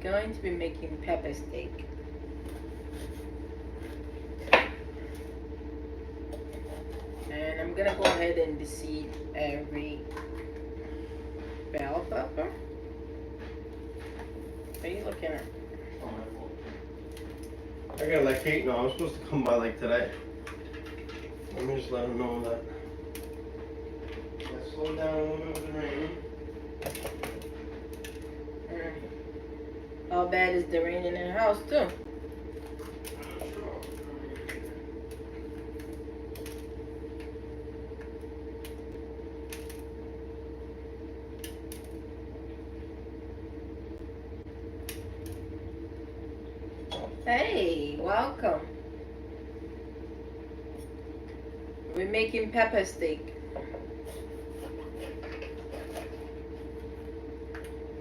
going to be making pepper steak. And I'm gonna go ahead and deseed every bell pepper. What are you looking at? I gotta let Kate know. I was supposed to come by like today. Let me just let him know that. Yeah, slow down a little bit with the rain. How bad is the rain in the house too? Hey, welcome. We're making pepper steak.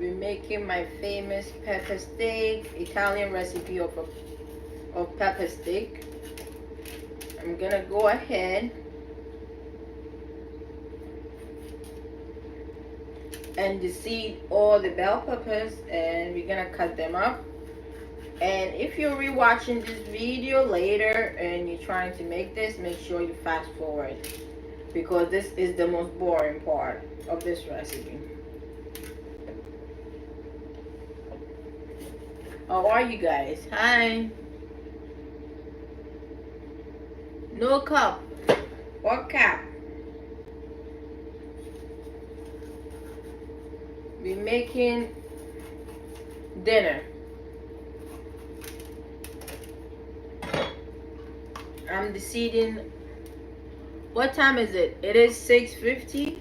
We're making my famous pepper steak, Italian recipe of pepper steak. I'm gonna go ahead and deseed all the bell peppers, and we're gonna cut them up. And if you're rewatching this video later and you're trying to make this, make sure you fast forward, because this is the most boring part of this recipe. How are you guys? Hi. No cup or cap. We're making dinner. I'm deseeding. What time is it? It is 6:50,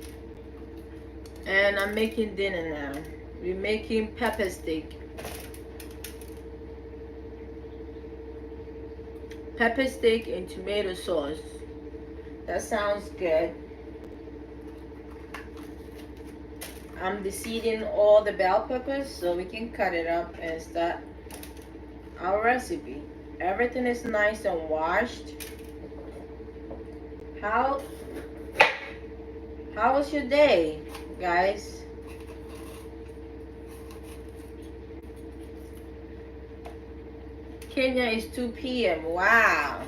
and I'm making dinner now. We're making pepper steak. Pepper steak and tomato sauce. That sounds good. I'm deseeding all the bell peppers so we can cut it up and start our recipe. Everything is nice and washed. How was your day, guys? Kenya is 2 p.m. Wow.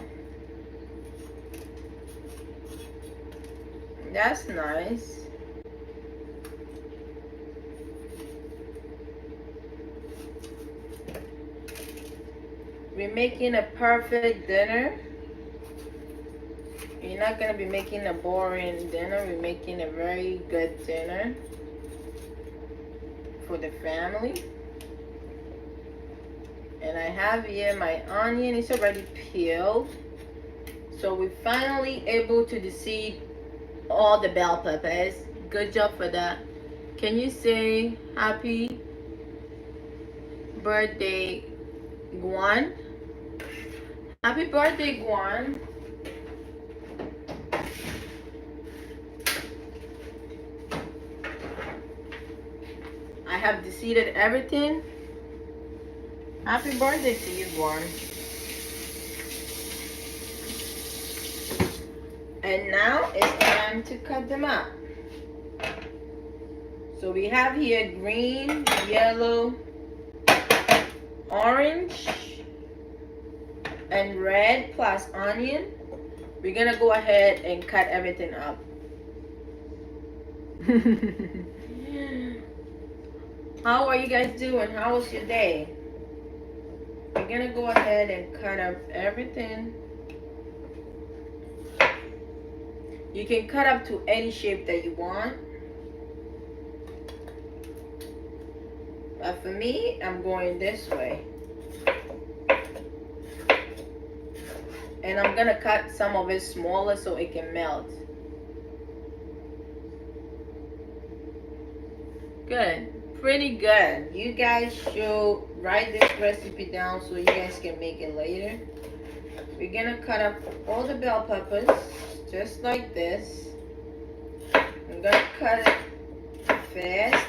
That's nice. We're making a perfect dinner. You're not going to be making a boring dinner. We're making a very good dinner for the family. And I have here my onion. It's already peeled. So we're finally able to deseed all the bell peppers. Good job for that. Can you say happy birthday, Guan? Happy birthday, Guan. I have deseeded everything. Happy birthday to you, Guan. And now it's time to cut them up. So we have here green, yellow, orange, and red plus onion. We're gonna go ahead and cut everything up. How are you guys doing? How was your day? We're gonna go ahead and cut up everything. You can cut up to any shape that you want. But for me, I'm going this way. And I'm gonna cut some of it smaller so it can melt. Good. Pretty good. You guys should write this recipe down so you guys can make it later. We're gonna cut up all the bell peppers just like this. I'm gonna cut it fast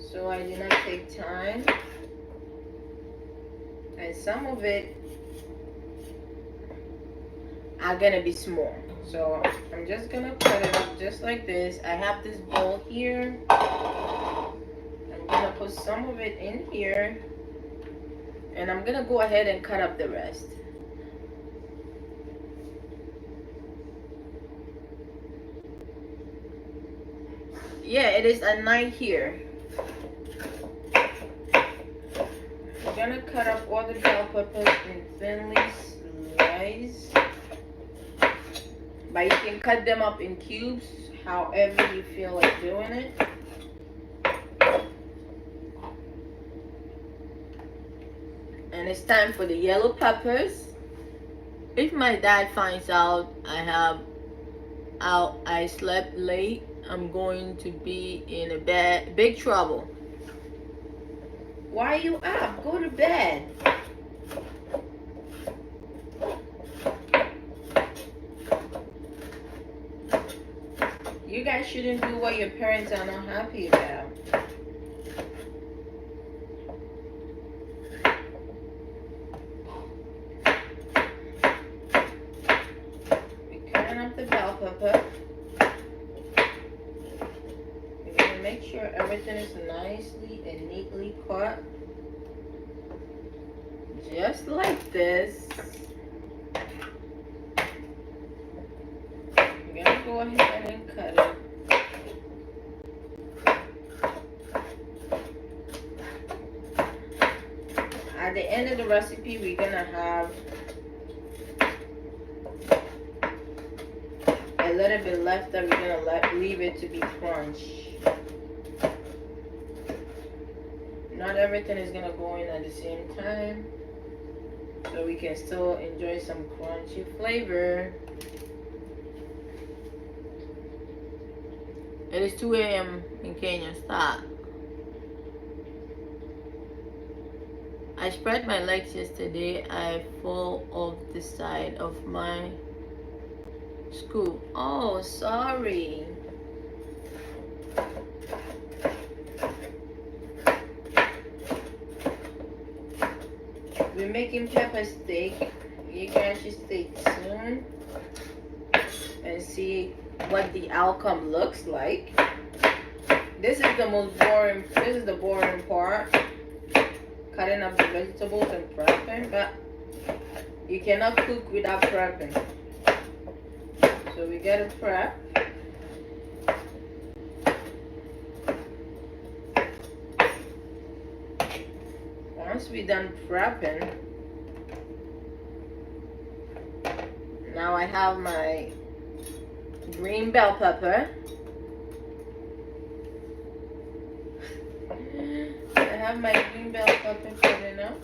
so I do not take time. And some of it are gonna be small. So I'm just gonna cut it up just like this. I have this bowl here. I'm gonna put some of it in here, and I'm gonna go ahead and cut up the rest. Yeah, it is at night here. I'm gonna cut up all the bell peppers in thinly sliced. But you can cut them up in cubes, however you feel like doing it. And it's time for the yellow peppers. If my dad finds out I slept late, I'm going to be in a big trouble. Why are you up? Go to bed. You guys shouldn't do what your parents are not happy about. We're cutting up the bell pepper. We're gonna make sure everything is nicely and neatly cut. Just like this. We're gonna go ahead and cut it. At the end of the recipe, we're gonna have a little bit left that we're gonna leave it to be crunched. Not everything is gonna go in at the same time, so we can still enjoy some crunchy flavor. It is 2 a.m. in Kenya. Stop. I spread my legs yesterday. I fall off the side of my school. Oh, sorry. We're making pepper steak. You guys should stay tuned and see what the outcome looks like. This is the most boring. This is the boring part. Cutting up the vegetables and prepping, but you cannot cook without prepping. So we gotta prep. Once we're done prepping, now I have my green bell pepper. I have my green bell pepper cutting up.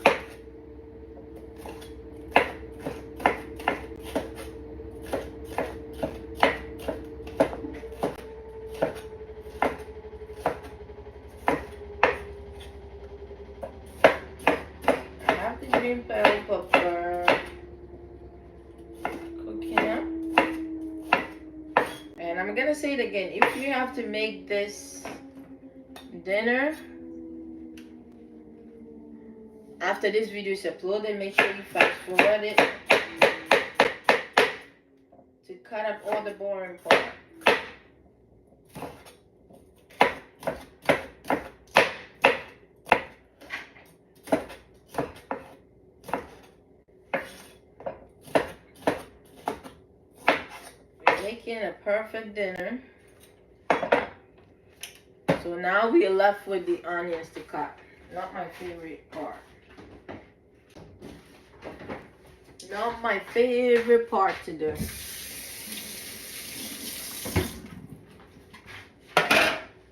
I have the green bell pepper cooking up. And I'm gonna say it again. If you have to make this dinner after this video is uploaded, make sure you fast forward it to cut up all the boring part. We're making a perfect dinner. So now we are left with the onions to cut. Not my favorite part. Not my favorite part to do.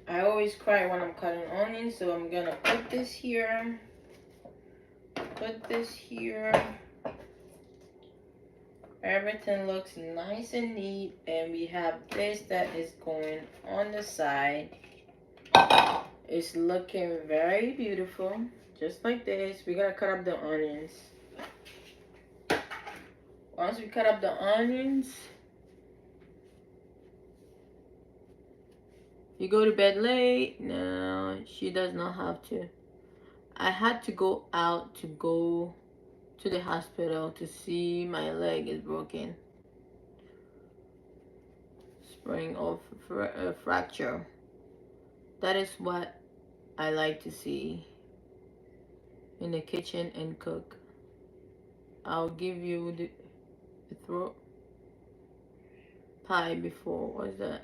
I always cry when I'm cutting onions, so I'm gonna put this here. Put this here. Everything looks nice and neat, and we have this that is going on the side. It's looking very beautiful, just like this. We're gonna cut up the onions. Once we cut up the onions, you go to bed late? No, she does not have to. I had to go out to go to the hospital to see my leg is broken. Spring of fracture. That is what I like to see in the kitchen and cook. I'll give you the throat pie before. What's that?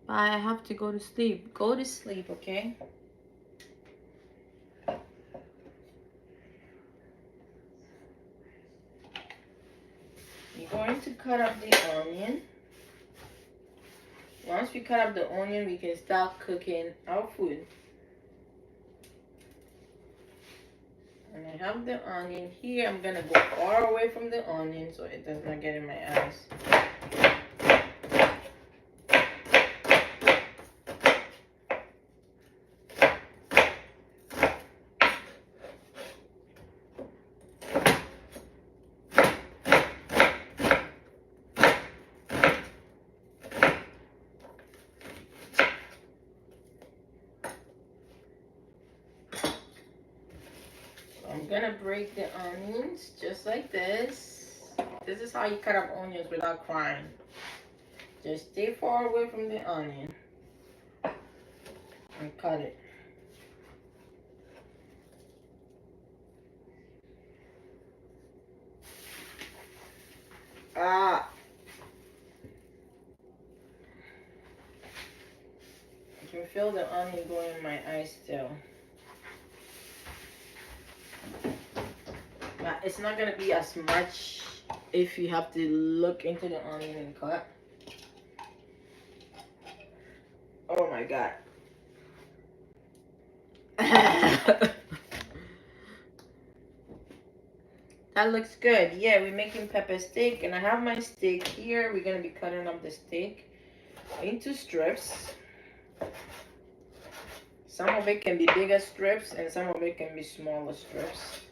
Pie, I have to go to sleep. Go to sleep, okay? You're going to cut up the onion. Once we cut up the onion, we can start cooking our food. And I have the onion here. I'm gonna go far away from the onion so it does not get in my eyes. I'm gonna break the onions just like this. This is how you cut up onions without crying. Just stay far away from the onion and cut it. Ah! I can feel the onion going in my eyes still. But it's not gonna be as much if you have to look into the onion and cut. Oh my god. That looks good. Yeah, we're making pepper steak, and I have my steak here. We're gonna be cutting up the steak into strips. Some of it can be bigger strips, and some of it can be smaller strips.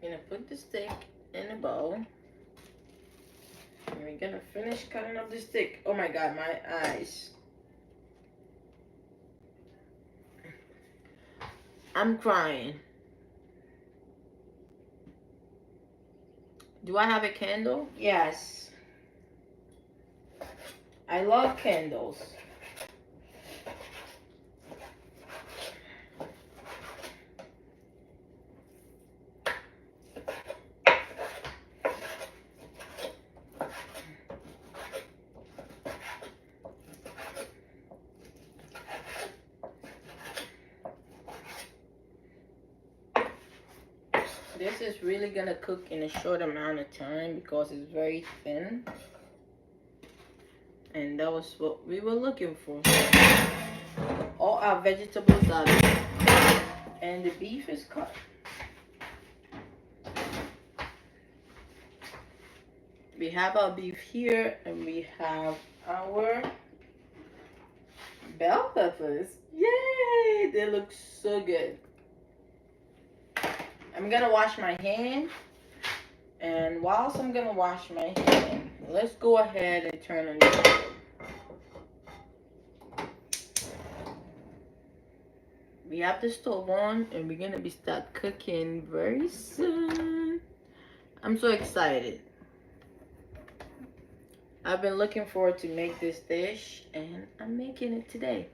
Gonna put the steak in a bowl. And we're gonna finish cutting up the steak. Oh my god, my eyes. I'm crying. Do I have a candle? Yes. I love candles. This is really gonna cook in a short amount of time because it's very thin. And that was what we were looking for. All our vegetables are there. And the beef is cut. We have our beef here, and we have our bell peppers. Yay! They look so good. I'm gonna wash my hand, and whilst I'm gonna wash my hand, let's go ahead and turn on the stove. We have the stove on, and we're gonna be start cooking very soon. I'm so excited. I've been looking forward to make this dish, and I'm making it today.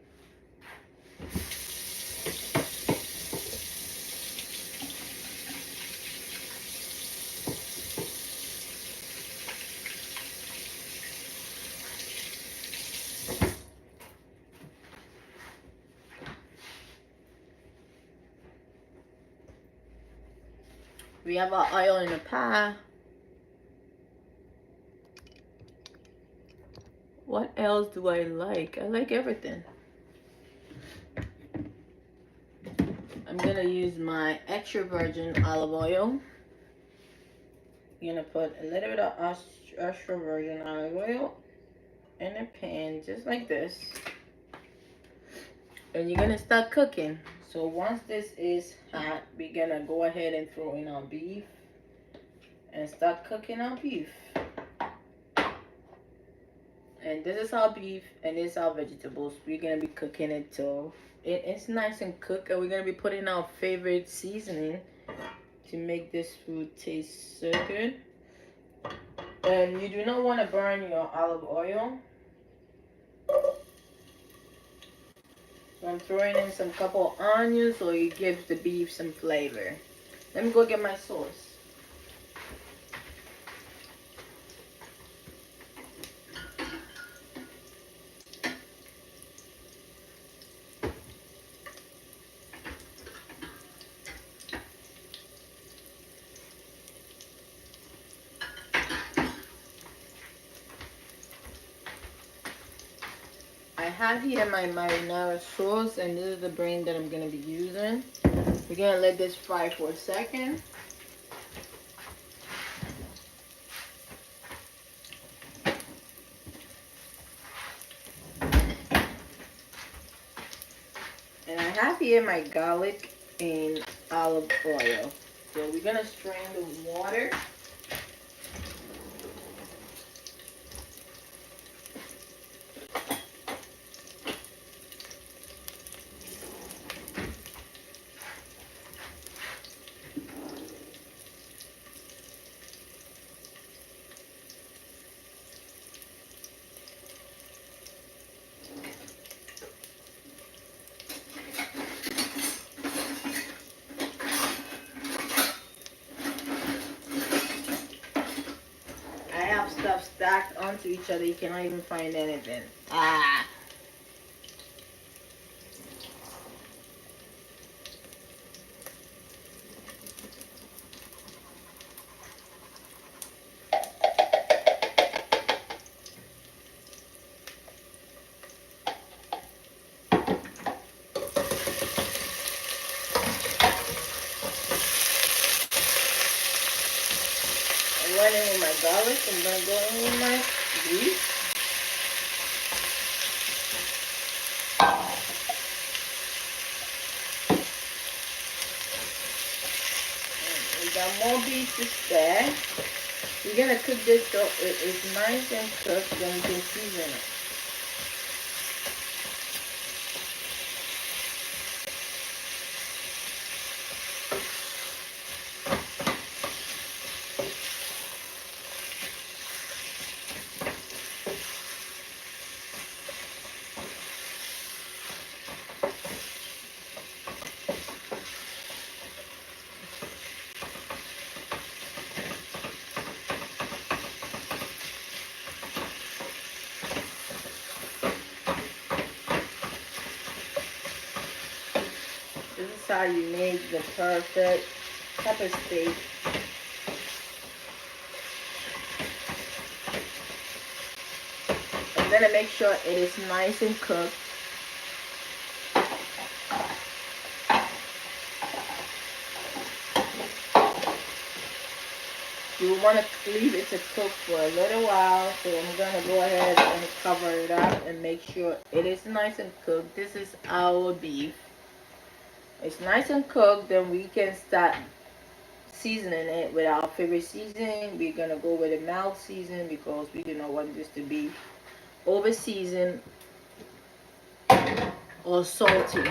We have our oil in the pan. What else do I like? I like everything. I'm gonna use my extra virgin olive oil. I'm gonna put a little bit of extra virgin olive oil in a pan just like this, and you're gonna start cooking. So once this is hot, we're gonna go ahead and throw in our beef and start cooking our beef. And this is our beef and this is our vegetables. We're gonna be cooking it till it's nice and cooked, and we're gonna be putting our favorite seasoning to make this food taste so good. And you do not want to burn your olive oil. So I'm throwing in some couple onions so it gives the beef some flavor. Let me go get my sauce. I have here my marinara sauce, and this is the brand that I'm going to be using. We're going to let this fry for a second. And I have here my garlic and olive oil. So we're going to strain the water. I have stuff stacked onto each other. You cannot even find anything. Ah. I went in with my garlic. I'm going to go in with my beef. We got more beef to spare. We're going to cook this so it is nice and cooked, then we can season it. This is how you make the perfect pepper steak. I'm going to make sure it is nice and cooked. You want to leave it to cook for a little while, so I'm going to go ahead and cover it up and make sure it is nice and cooked. This is our beef. It's nice and cooked, then we can start seasoning it with our favorite seasoning. We're going to go with a mild season because we do not want this to be over seasoned or salty.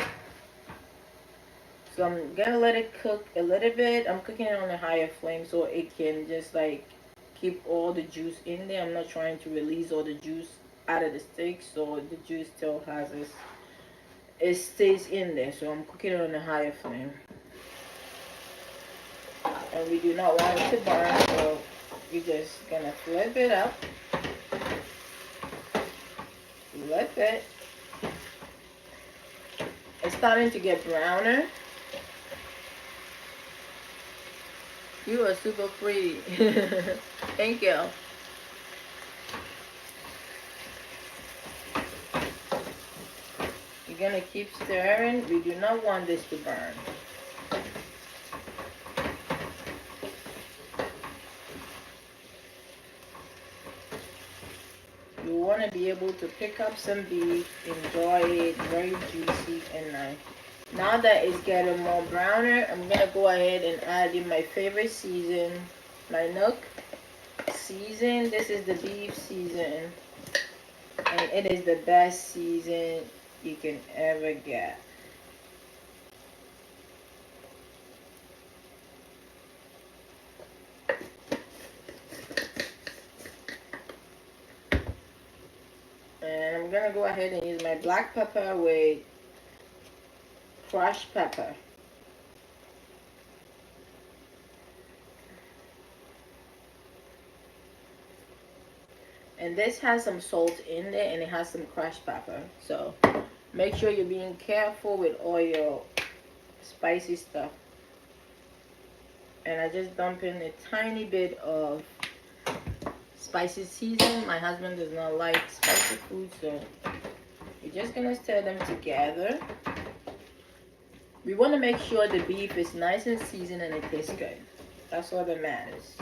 So I'm gonna let it cook a little bit. I'm cooking it on a higher flame so it can just like keep all the juice in there. I'm not trying to release all the juice out of the steak, so the juice still has it stays in there. So I'm cooking it on a higher flame, and we do not want it to burn, so we're just gonna flip it up, flip it. It's starting to get browner. You are super pretty. Thank you. You're gonna keep stirring. We do not want this to burn. You want to be able to pick up some beef, enjoy it, very juicy and nice. Now that it's getting more browner, I'm gonna go ahead and add in my favorite season, my Nook season. This is the beef season, and it is the best season you can ever get. And I'm gonna go ahead and use my black pepper with crushed pepper. And this has some salt in there and it has some crushed pepper. So make sure you're being careful with all your spicy stuff. And I just dump in a tiny bit of spicy season. My husband does not like spicy food, so we're just gonna stir them together. We want to make sure the beef is nice and seasoned and it tastes good. That's all that matters.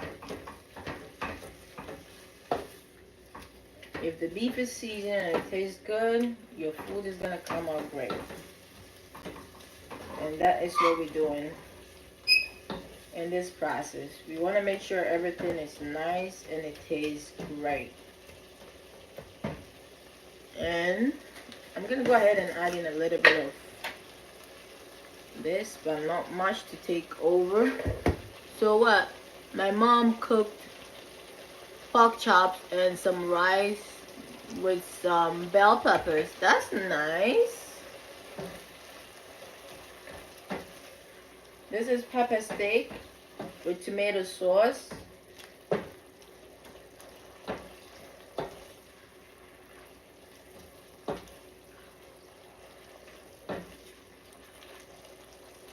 If the beef is seasoned and it tastes good, your food is gonna come out great. And that is what we're doing in this process. We want to make sure everything is nice and it tastes great. And I'm gonna go ahead and add in a little bit of this, but not much to take over. So what? My mom cooked pork chops and some rice with some bell peppers. That's nice. This is pepper steak with tomato sauce.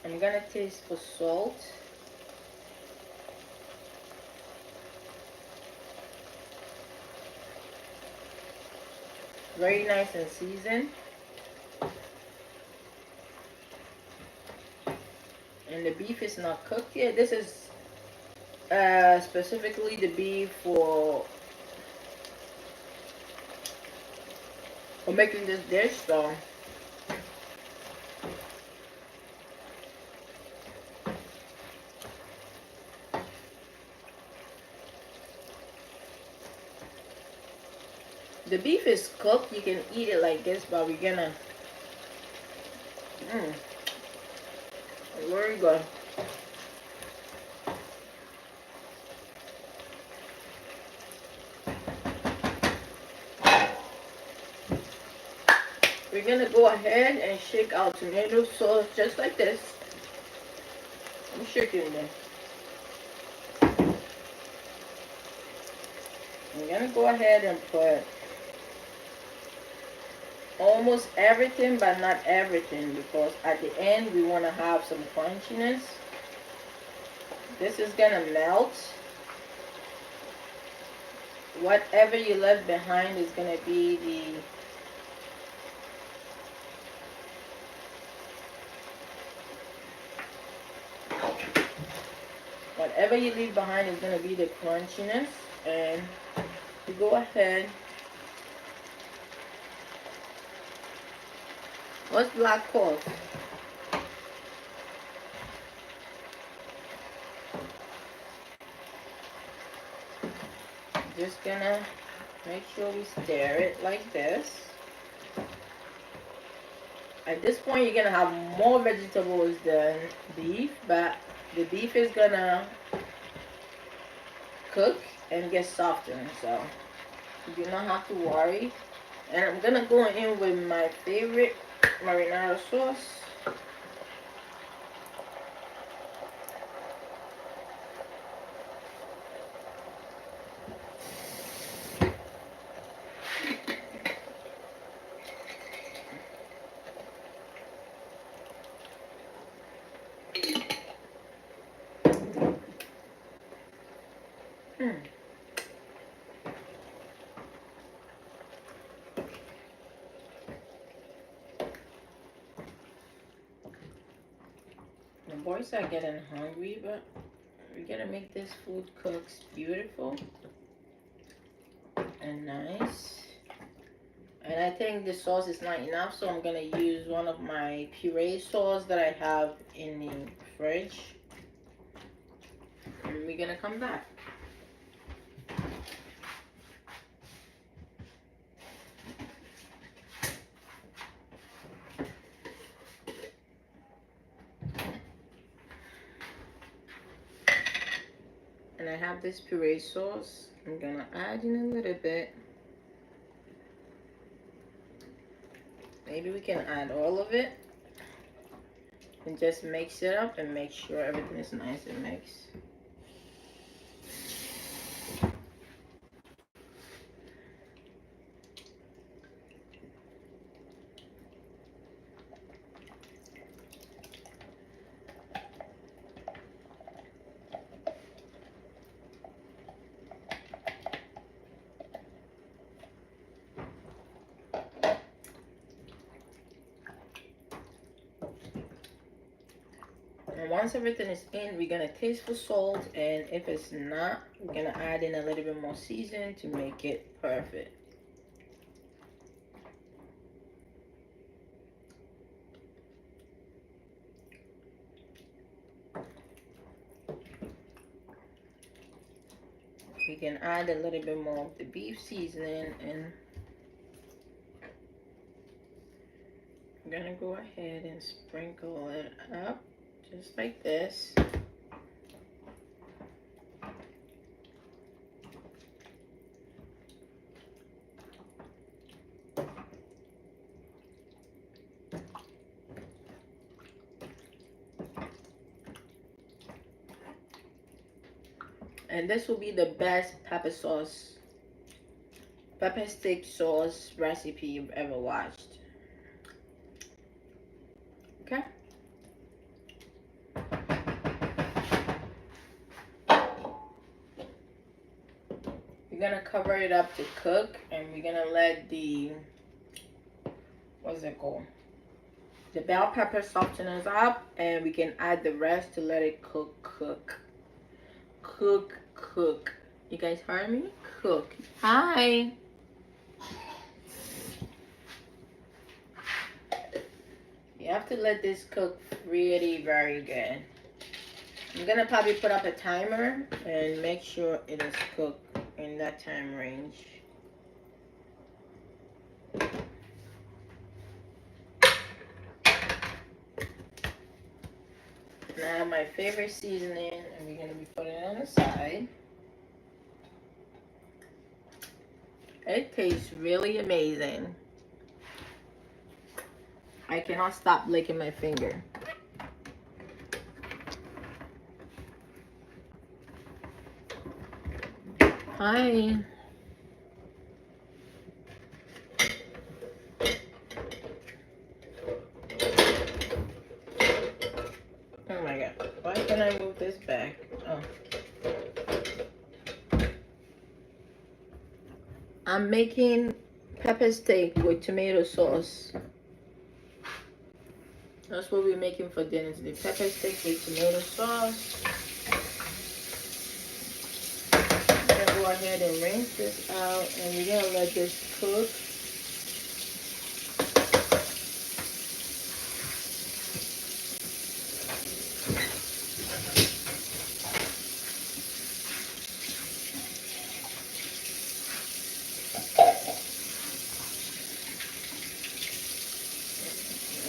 I'm gonna taste for salt. Very nice and seasoned. And the beef is not cooked yet. This is specifically the beef for making this dish. So the beef is cooked. You can eat it like this, but we're gonna very good. We're gonna go ahead and shake our tomato sauce just like this. I'm shaking this. I'm gonna go ahead and put almost everything, but not everything, because at the end we want to have some crunchiness. This is gonna melt. Whatever you left behind is gonna be whatever you leave behind is gonna be the crunchiness. And you go ahead. What's black called? Just gonna make sure we stir it like this. At this point, you're gonna have more vegetables than beef, but the beef is gonna cook and get softer, so you do not have to worry. And I'm gonna go in with my favorite marinara sauce. The boys are getting hungry, but we're gonna make this food cooks beautiful and nice. And I think the sauce is not enough, so I'm gonna use one of my puree sauce that I have in the fridge. And we're gonna come back. And I have this puree sauce. I'm gonna add in a little bit. Maybe we can add all of it. And just mix it up and make sure everything is nice and mixed. And once everything is in, we're gonna taste for salt, and if it's not, we're gonna add in a little bit more seasoning to make it perfect. We can add a little bit more of the beef seasoning, and I'm gonna go ahead and sprinkle it up just like this. And this will be the best pepper stick sauce recipe you've ever watched. Okay? We're gonna cover it up to cook, and we're gonna let the, what's it called? The bell pepper soften us up, and we can add the rest to let it cook. You guys heard me? Cook. Hi. You have to let this cook really very good. I'm gonna probably put up a timer and make sure it is cooked in that time range. Now my favorite seasoning, and we're gonna be putting it on the side. It tastes really amazing. I cannot stop licking my finger. Hi. Oh my god. Why can't I move this back? Oh. I'm making pepper steak with tomato sauce. That's what we're making for dinner today. Pepper steak with tomato sauce. I'm gonna go ahead and rinse this out, and we're gonna let this cook.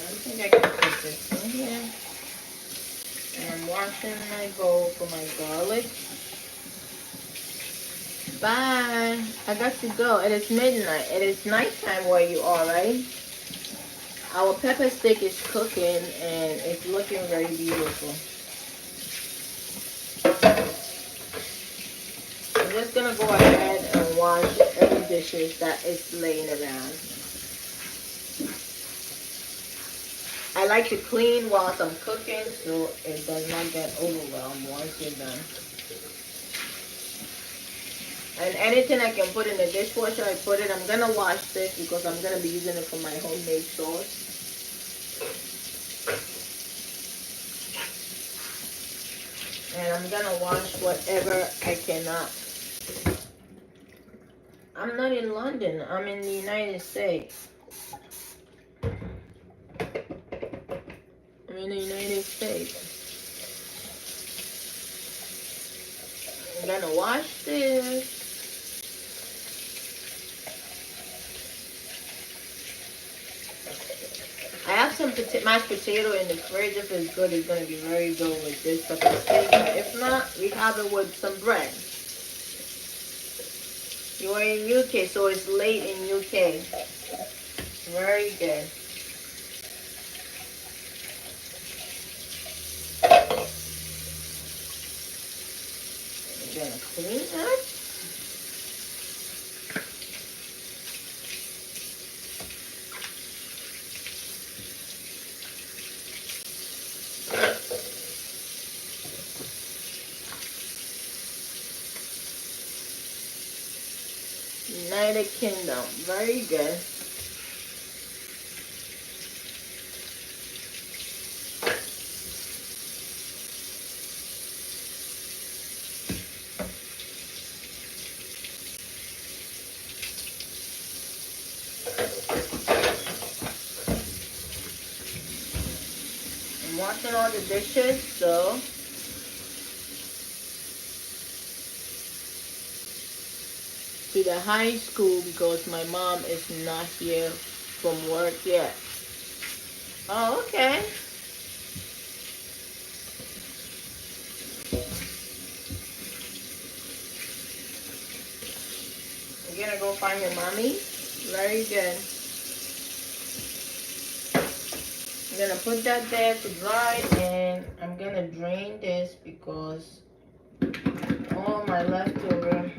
I think I can put this in here. And I'm washing my bowl for my garlic. Bye. I got to go. It is midnight. It is nighttime where you are, right? Our pepper steak is cooking, and it's looking very beautiful. I'm just gonna go ahead and wash every dishes that is laying around. I like to clean whilst I'm cooking so it does not get overwhelmed once you're done. And anything I can put in the dishwasher, I put it. I'm gonna wash this because I'm gonna be using it for my homemade sauce. And I'm gonna wash whatever I cannot I'm not in London. I'm in the United States. I'm in the United States. I'm gonna wash this. I have some mashed potato in the fridge. If it's good, it's gonna be very good with this pepper steak. But if not, we have it with some bread. You are in UK, so it's late in UK. Very good. I'm gonna clean up. United Kingdom. Very good. I'm washing all the dishes, so to the high school because my mom is not here from work yet. Oh, okay. You're gonna go find your mommy? Very good. I'm gonna put that there to dry and I'm gonna drain this because all my leftover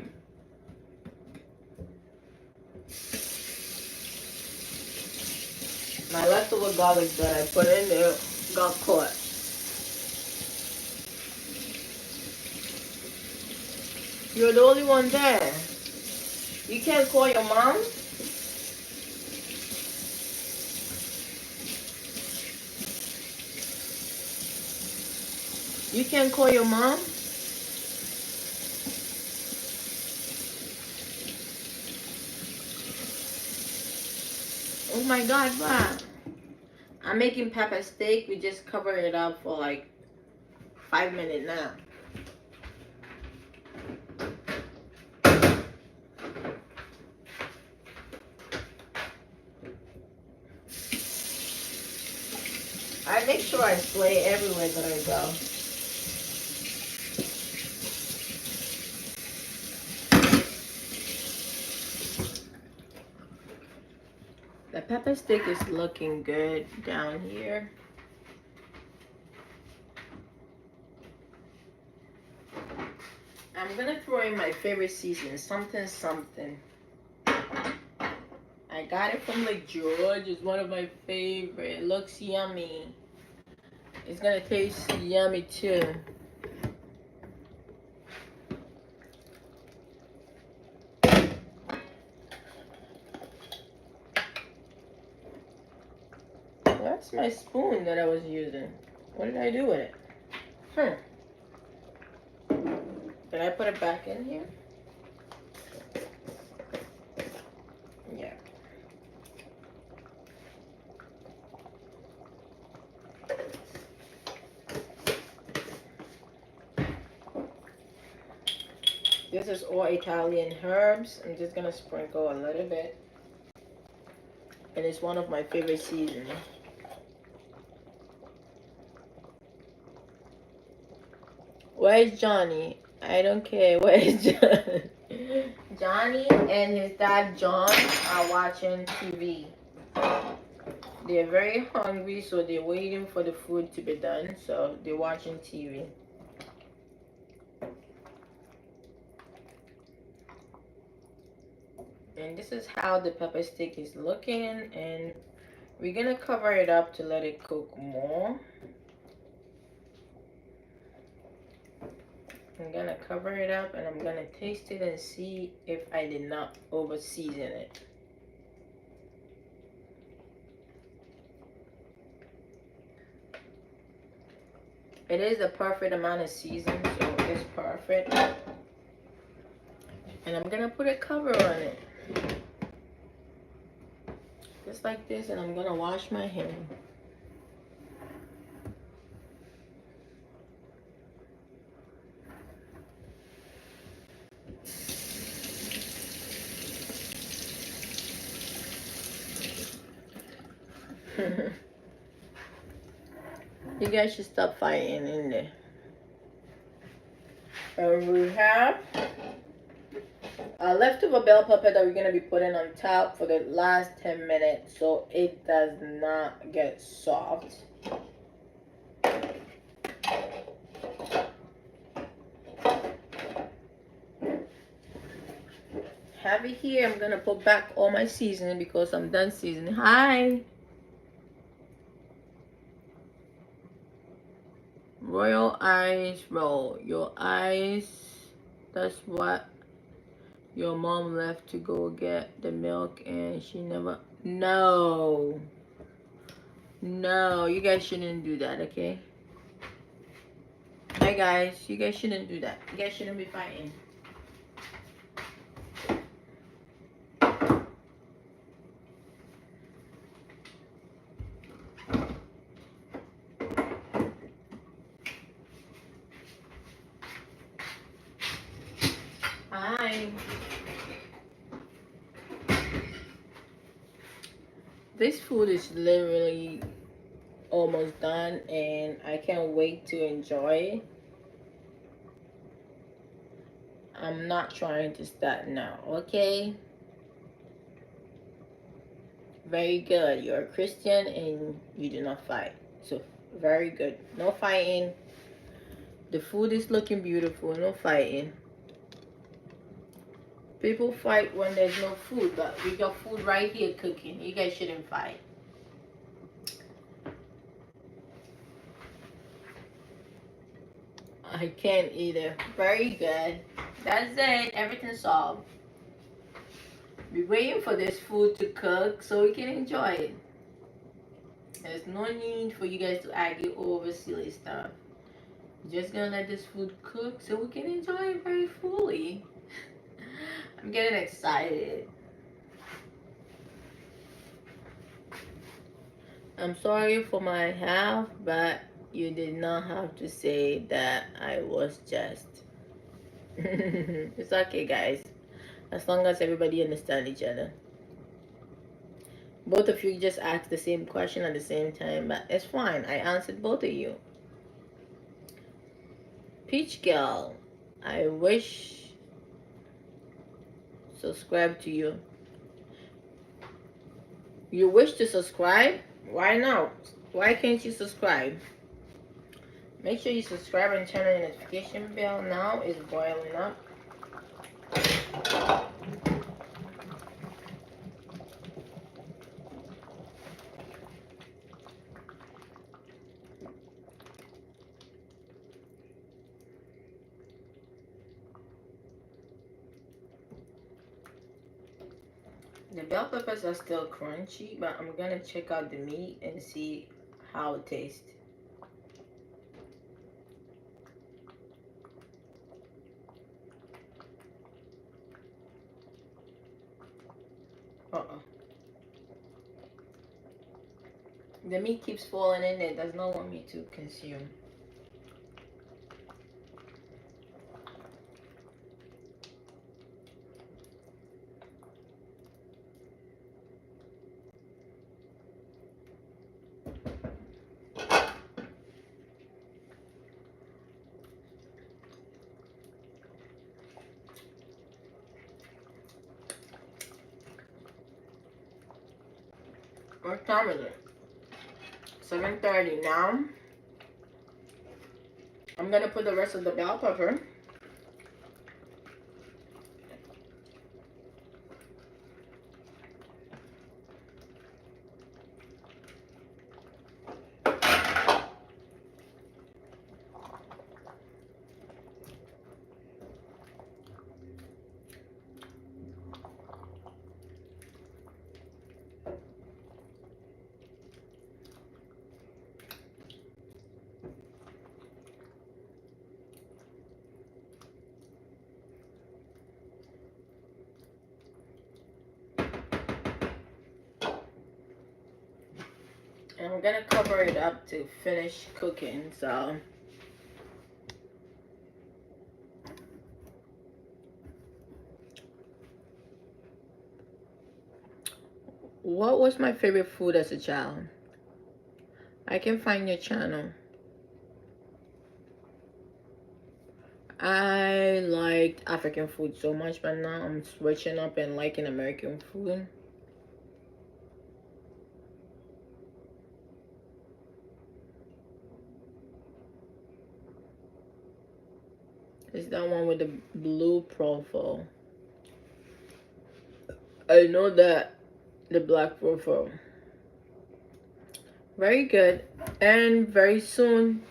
garlic that I put in there got caught. You're the only one there. You can't call your mom? You can't call your mom? Oh my god, wow. I'm making pepper steak. We just cover it up for like 5 minutes now. I make sure I spray everywhere that I go. The pepper stick is looking good down here. I'm gonna throw in my favorite season, something something. I got it from Lake George. It's one of my favorite. It looks yummy. It's gonna taste yummy too. That's my spoon that I was using. What did I do with it? Did I put it back in here? Yeah. This is all Italian herbs. I'm just gonna sprinkle a little bit. And it's one of my favorite seasonings. Where's Johnny? I don't care. Where's Johnny? Johnny and his dad John are watching TV. They're very hungry, so they're waiting for the food to be done. So they're watching TV. And this is how the pepper steak is looking, and we're gonna cover it up to let it cook more. I'm gonna cover it up and I'm gonna taste it and see if I did not over season it. It is the perfect amount of season, so it's perfect. And I'm gonna put a cover on it. Just like this, and I'm gonna wash my hand. You guys should stop fighting in there. And we have a leftover bell pepper that we're gonna be putting on top for the last 10 minutes so it does not get soft. Have it here. I'm gonna put back all my seasoning because I'm done seasoning. Hi. Royal eyes roll. Your eyes, that's what your mom left to go get the milk and she never. No. No, you guys shouldn't do that, okay? Hi guys, you guys shouldn't do that. You guys shouldn't be fighting. Hi. This food is literally almost done and I can't wait to enjoy it. I'm not trying to start now, okay? Very good. You're a Christian and you do not fight. So, very good. No fighting. The food is looking beautiful. No fighting. People fight when there's no food, but we got food right here cooking. You guys shouldn't fight. I can't either. Very good. That's it. Everything's solved. We're waiting for this food to cook so we can enjoy it. There's no need for you guys to argue over silly stuff. We're just gonna let this food cook so we can enjoy it very fully. I'm getting excited. I'm sorry for my half, but you did not have to say that I was just. It's okay, guys. As long as everybody understand each other. Both of you just asked the same question at the same time, but it's fine. I answered both of you. Peach Girl, I wish subscribe to you. You wish to subscribe? Why not? Why can't you subscribe? Make sure you subscribe and turn on the notification bell. Now it's boiling up. The bell peppers are still crunchy, but I'm gonna check out the meat and see how it tastes. Uh-oh. The meat keeps falling in there. It does not want me to consume. What time is it? 7:30 now. I'm gonna put the rest of the bell pepper. And we're gonna cover it up to finish cooking. So what was my favorite food as a child? I can find your channel. I liked African food so much, but now I'm switching up and liking American food. It's that one with the blue profile. I know that the black profile. Very good. And very soon,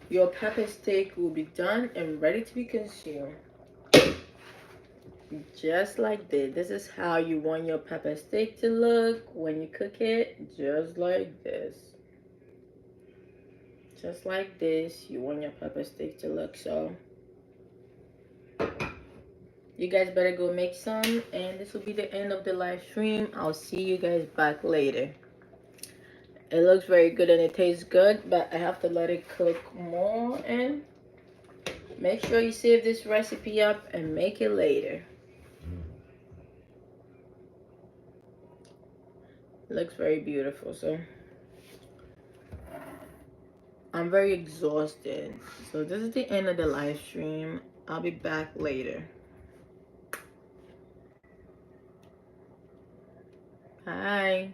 your pepper steak will be done and ready to be consumed. Just like this. This is how you want your pepper steak to look when you cook it. Just like this. Just like this, you want your pepper steak to look. So you guys better go make some, and this will be the end of the live stream. I'll see you guys back later. It looks very good and it tastes good, but I have to let it cook more, and make sure you save this recipe up and make it later. It looks very beautiful. So I'm very exhausted, so this is the end of the live stream. I'll be back later. Bye.